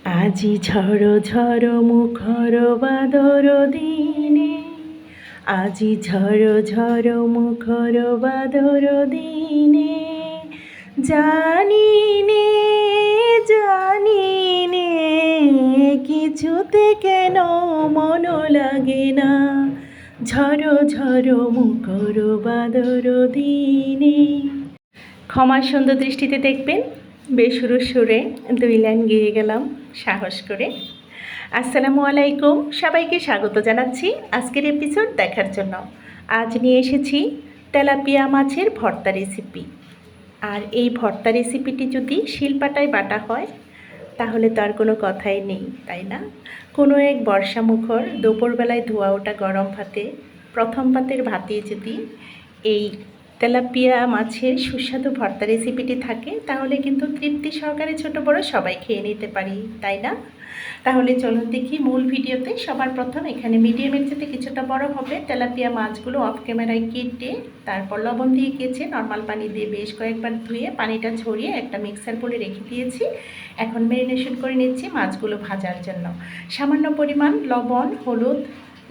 আজি ঝড় ঝড় মুখর বাদর দিনে, আজি ঝড় ঝড় মুখর বাদর দিনে, জানি নে জানি নে কিছুতে কেন মন লাগে না, ঝড় ঝড় মুখর বাদর দিনে। ক্ষমার সুন্দর দৃষ্টিতে দেখবেন, বেসুরো সুরে 2 লাইন গেয়ে গেলাম সাহস করে। আসসালামু আলাইকুম, সবাইকে স্বাগত জানাচ্ছি আজকের এপিসোড দেখার জন্য। আজ নিয়ে এসেছি তেলাপিয়া মাছের ভর্তা রেসিপি। আর এই ভর্তা রেসিপিটি যদি শিলপাটায় বাটা হয় তাহলে তো আর কোনো কথাই নেই, তাই না? কোনো এক বর্ষামুখর দুপুরবেলায় ধোয়া ওঠা গরম ভাতে, প্রথম পাতের ভাতে যদি এই তেলাপিয়া মাছের সুস্বাদু ভর্তা রেসিপিটি থাকে তাহলে কিন্তু তৃপ্তি সহকারে ছোট বড় সবাই খেয়ে নিতে পারি, তাই না? তাহলে চলুন দেখি মূল ভিডিওতে। সবার প্রথম এখানে মিডিয়ামের চেয়ে কিছুটা বড় হবে তেলাপিয়া মাছগুলো অফ ক্যামেরায় কেটে তারপর লবণ দিয়ে কেচে নর্মাল পানি দিয়ে বেশ কয়েকবার ধুয়ে পানিটা ঝরিয়ে একটা মিক্সার বলে রেখে দিয়েছি। এখন ম্যারিনেশন করে নিচ্ছি মাছগুলো ভাজার জন্য। সামান্য পরিমাণ লবণ, হলুদ,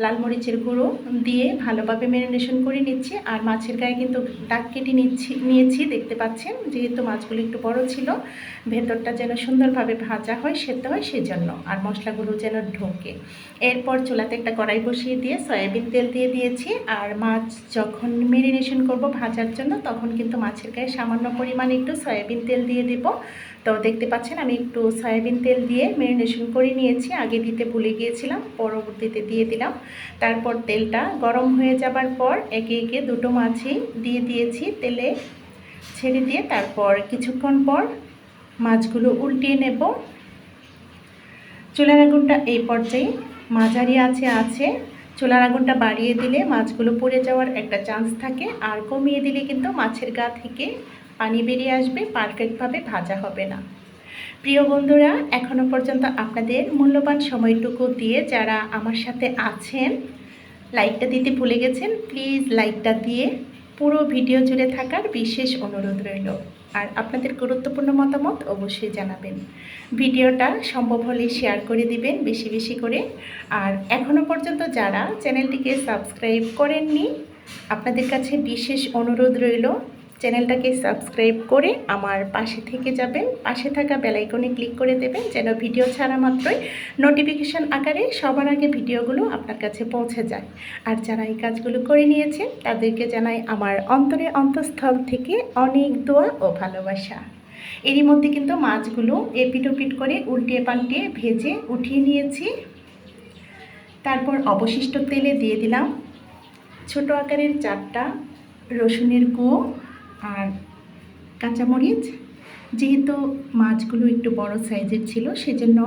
লাল মরিচের গুঁড়ো দিয়ে ভালোভাবে ম্যারিনেশন করে নিচ্ছি। আর মাছের গায়ে কিন্তু দাগ কেটে নিয়েছি, দেখতে পাচ্ছেন, যেহেতু মাছগুলো একটু বড় ছিল, ভেতরটা যেন সুন্দরভাবে ভাজা হয়, সেদ্ধ হয় সেজন্য, আর মশলাগুলো যেন ঢোকে। এরপর চুলাতে একটা কড়াই বসিয়ে দিয়ে সয়াবিন তেল দিয়ে দিয়েছি। আর মাছ যখন ম্যারিনেশন করব ভাজার জন্য তখন কিন্তু মাছের গায়ে সামান্য পরিমাণে একটু সয়াবিন তেল দিয়ে দেব। তো দেখতে পাচ্ছেন আমি একটু সয়াবিন তেল দিয়ে ম্যারিনেশন করে নিয়েছি, আগে দিতে ভুলে গিয়েছিলাম, পরবর্তীতে দিয়ে দিলাম। তারপর তেলটা গরম হয়ে যাবার পর একে একে দুটো মাছই দিয়ে দিয়েছি, তেলে ছেড়ে দিয়ে তারপর কিছুক্ষণ পর মাছগুলো উল্টিয়ে নেব। চুলার আগুনটা এই পর্যায়ে মাঝারি আছে। চুলার আগুনটা বাড়িয়ে দিলে মাছগুলো পুড়ে যাওয়ার একটা চান্স থাকে, আর কমিয়ে দিলে কিন্তু মাছের গা থেকে পানি বেরিয়ে আসবে, পারফেক্টভাবে ভাজা হবে না। প্রিয় বন্ধুরা, এখনও পর্যন্ত আপনাদের মূল্যবান সময়টুকু দিয়ে যারা আমার সাথে আছেন, লাইকটা দিতে ভুলে গেছেন, প্লিজ লাইকটা দিয়ে পুরো ভিডিও জুড়ে থাকার বিশেষ অনুরোধ রইল। আর আপনাদের গুরুত্বপূর্ণ মতামত অবশ্যই জানাবেন। ভিডিওটা সম্ভব হলে শেয়ার করে দিবেন বেশি বেশি করে। আর এখনও পর্যন্ত যারা চ্যানেলটিকে সাবস্ক্রাইব করেননি, আপনাদের কাছে বিশেষ অনুরোধ রইল, চ্যানেলটাকে সাবস্ক্রাইব করে আমার পাশে থেকে যাবেন, পাশে থাকা বেল আইকনে ক্লিক করে দেবেন যেন ভিডিও ছাড়া মাত্রই নোটিফিকেশন আকারে সবার আগে ভিডিওগুলো আপনার কাছে পৌঁছে যায়। আর যারা এই কাজগুলো করে নিয়েছেন তাদেরকে জানাই আমার অন্তঃস্থল থেকে অনেক দোয়া ও ভালোবাসা। এরই মধ্যে কিন্তু মাছগুলো এপিট ওপিট করে উল্টিয়ে পাল্টিয়ে ভেজে উঠিয়ে নিয়েছি। তারপর অবশিষ্ট তেলে দিয়ে দিলাম ছোট আকারের 4টা রসুনের কুঁয়ো আর কাঁচামরিচ। যেহেতু মাছগুলো একটু বড় সাইজের ছিল সেজন্য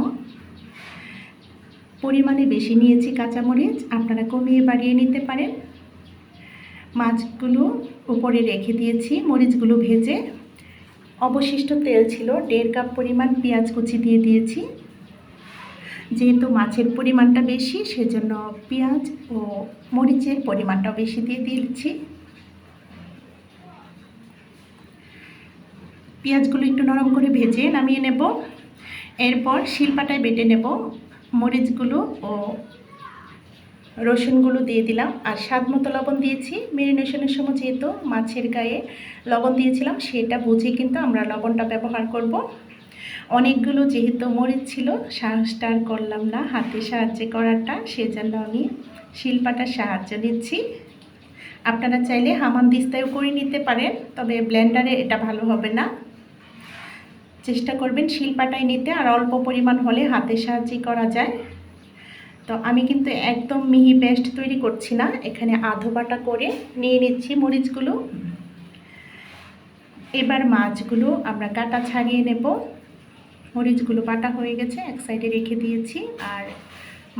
পরিমাণে বেশি নিয়েছি কাঁচামরিচ, আপনারা কমিয়ে বাড়িয়ে নিতে পারেন। মাছগুলো উপরে রেখে দিয়েছি মরিচগুলো ভেজে। অবশিষ্ট তেল ছিল 1.5 কাপ পরিমাণ পেঁয়াজ কুচি দিয়ে দিয়েছি। যেহেতু মাছের পরিমাণটা বেশি সেজন্য পেঁয়াজ ও মরিচের পরিমাণটা বেশি দিয়ে দিয়েছি। পেঁয়াজগুলো একটু নরম করে ভেজে নামিয়ে নেব। এরপর শিলপাটায় বেটে নেব। মরিচগুলো ও রসুনগুলো দিয়ে দিলাম, আর স্বাদ মতো লবণ দিয়েছি। ম্যারিনেশনের সময় যেহেতু মাছের গায়ে লবণ দিয়েছিলাম সেটা বুঝে কিন্তু আমরা লবণটা ব্যবহার করব। অনেকগুলো যেহেতু মরিচ ছিল, সাহসটা আর করলাম না হাতের সাহায্যে করাটা, সেজন্য আমি শিলপাটার সাহায্য নিচ্ছি। আপনারা চাইলে হামানদিস্তায়ও করে নিতে পারেন, তবে ব্লেন্ডারে এটা ভালো হবে না। চেষ্টা করবেন শিলপাটায় নিতে, আর অল্প পরিমাণ হলে হাতের সাহায্যে করা যায়। তো আমি কিন্তু একদম মিহি পেস্ট তৈরি করছি না, এখানে আধো বাটা করে নিয়ে নিচ্ছি মরিচগুলো। এবার মাছগুলো আমরা কাটা ছাড়িয়ে নেব। মরিচগুলো বাটা হয়ে গেছে, এক সাইডে রেখে দিয়েছি। আর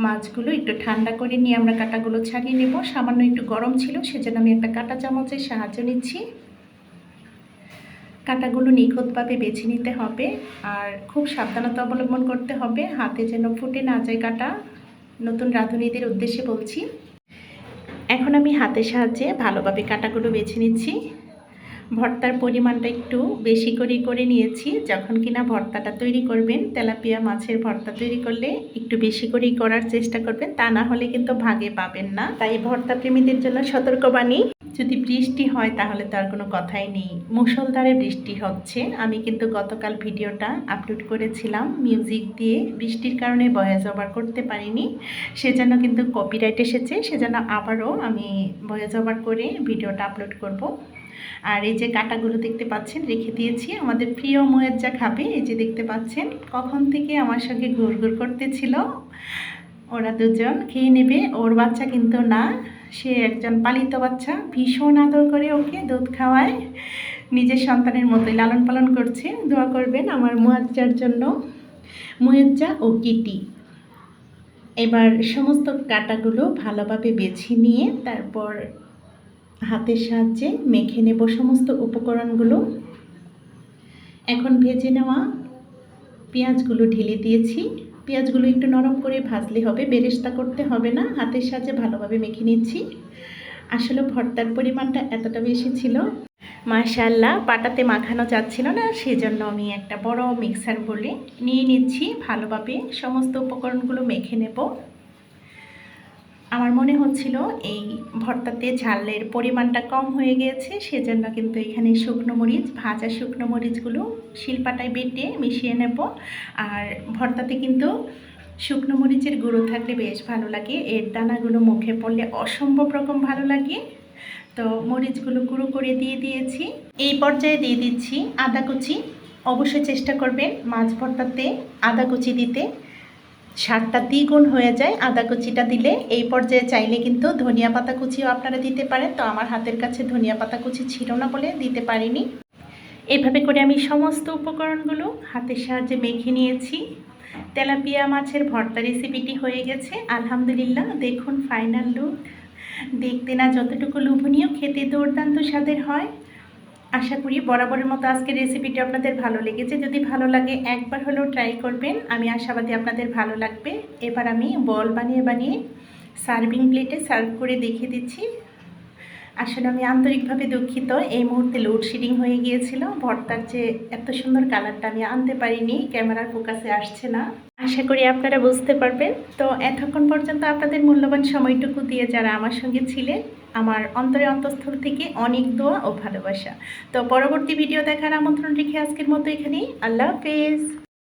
মাছগুলো একটু ঠান্ডা করে নিয়ে আমরা কাটাগুলো ছাড়িয়ে নেব। সামান্য একটু গরম ছিল সেজন্য আমি একটা কাঁটা চামচের সাহায্য নিচ্ছি। কাঁটাগুলো নিখুঁতভাবে বেছে নিতে হবে, আর খুব সাবধানতা অবলম্বন করতে হবে হাতে যেন ফুটে না যায় কাঁটা। নতুন রাঁধুনিদের উদ্দেশ্যে বলছি। এখন আমি হাতের সাহায্যে ভালোভাবে কাঁটাগুলো বেছে নিচ্ছি। ভর্তার পরিমাণটা একটু বেশি করে নিয়েছি। যখন কিনা ভর্তাটা তৈরি করবেন, তেলাপিয়া মাছের ভর্তা তৈরি করলে একটু বেশি করেই করার চেষ্টা করবেন, তা না হলে কিন্তু ভাগে পাবেন না। তাই ভর্তা প্রেমীদের জন্য সতর্কবাণী, যদি বৃষ্টি হয় তাহলে তো আর কোনো কথাই নেই। মুষলধারে বৃষ্টি হচ্ছে। আমি কিন্তু গতকাল ভিডিওটা আপলোড করেছিলাম মিউজিক দিয়ে, বৃষ্টির কারণে ভয়েস ওভার করতে পারিনি, সেজন্য কিন্তু কপিরাইট এসেছে। সেজন্য আবারও আমি ভয়েস ওভার করে ভিডিওটা আপলোড করব। আর এই যে কাটাগুলো দেখতে পাচ্ছেন রেখে দিয়েছি, আমাদের প্রিয় মোয়েজ্জা খাবে। এই যে দেখতে পাচ্ছেন কখন থেকে আমার সঙ্গে ঘুরঘুর করতেছিল। ওরা দুজন খেয়ে নেবে, ওর বাচ্চা কিন্তু না, সে একজন পালিত বাচ্চা, ভীষণ আদর করে ওকে, দুধ খাওয়ায়, নিজের সন্তানের মতোই লালন পালন করছে। দোয়া করবেন আমার মোয়াজ্জার জন্য, মোয়েজ্জা ও কিটি। এবার সমস্ত কাটাগুলো ভালোভাবে বেছে নিয়ে তারপর হাতের সাহায্যে মেখে নেব সমস্ত উপকরণগুলো। এখন ভেজে নেওয়া পেঁয়াজগুলো ঢেলে দিয়েছি। পেঁয়াজগুলো একটু নরম করে ভাজলে হবে, বেরেস্তা করতে হবে না। হাতের সাহায্যে ভালোভাবে মেখে নিচ্ছি। আসলে ভর্তার পরিমাণটা এতটা বেশি ছিল, মাশাআল্লাহ, পাটাতে মাখানো যাচ্ছিল না, সেজন্য আমি একটা বড় মিক্সার বলে নিয়ে নিচ্ছি। ভালোভাবে সমস্ত উপকরণগুলো মেখে নেব। আমার মনে হচ্ছিল এই ভর্তাতে ঝালের পরিমাণটা কম হয়ে গিয়েছে, সেজন্য কিন্তু এখানে শুকনো মরিচ, ভাজা শুকনো মরিচগুলো শিলপাটায় বেটে মিশিয়ে নেব। আর ভর্তাতে কিন্তু শুকনো মরিচের গুঁড়ো থাকলে বেশ ভালো লাগে, এর দানাগুলো মুখে পড়লে অসম্ভব রকম ভালো লাগে। তো মরিচগুলো গুঁড়ো করে দিয়ে দিয়েছি। এই পর্যায়ে দিয়ে দিচ্ছি আদা কুচি। অবশ্যই চেষ্টা করবেন মাছ ভর্তাতে আদা কুচি দিতে, স্বাদটা দ্বিগুণ হয়ে যায় আদা কুচিটা দিলে। এই পর্যায়ে চাইলে কিন্তু ধনিয়া পাতা কুচিও আপনারা দিতে পারেন, তো আমার হাতের কাছে ধনিয়া পাতা কুচি ছিল না বলে দিতে পারিনি। এভাবে করে আমি সমস্ত উপকরণগুলো হাতের সাহায্যে মেখে নিয়েছি। তেলাপিয়া মাছের ভর্তা রেসিপিটি হয়ে গেছে আলহামদুলিল্লাহ। দেখুন ফাইনাল লুক, দেখতে না যতটুকু লোভনীয়, খেতে দুর্দান্ত স্বাদের হয়। আশা করি বরাবরের মতো আজকের রেসিপিটি আপনাদের ভালো লেগেছে। যদি ভালো লাগে একবার হলেও ট্রাই করবেন, আমি আশাবাদী আপনাদের ভালো লাগবে। এবার আমি বল বানিয়ে সার্ভিং প্লেটে সার্ভ করে দেখিয়ে দিচ্ছি। আসলে আমি আন্তরিকভাবে দুঃখিত, এই মুহূর্তে লোডশেডিং হয়ে গিয়েছিল, ভর্তার যে এত সুন্দর কালারটা আমি আনতে পারিনি, ক্যামেরার ফোকাসে আসছে না। আশা করি আপনারা বুঝতে পারবেন। তো এতক্ষণ পর্যন্ত আপনাদের মূল্যবান সময়টুকু দিয়ে যারা আমার সঙ্গে ছিলেন, আমার অন্তরে অন্তঃস্থল থেকে অনেক দোয়া ও ভালোবাসা। তো পরবর্তী ভিডিও দেখার আমন্ত্রণ রেখে আজকের মতো এখানেই, আল্লাহ হাফেজ।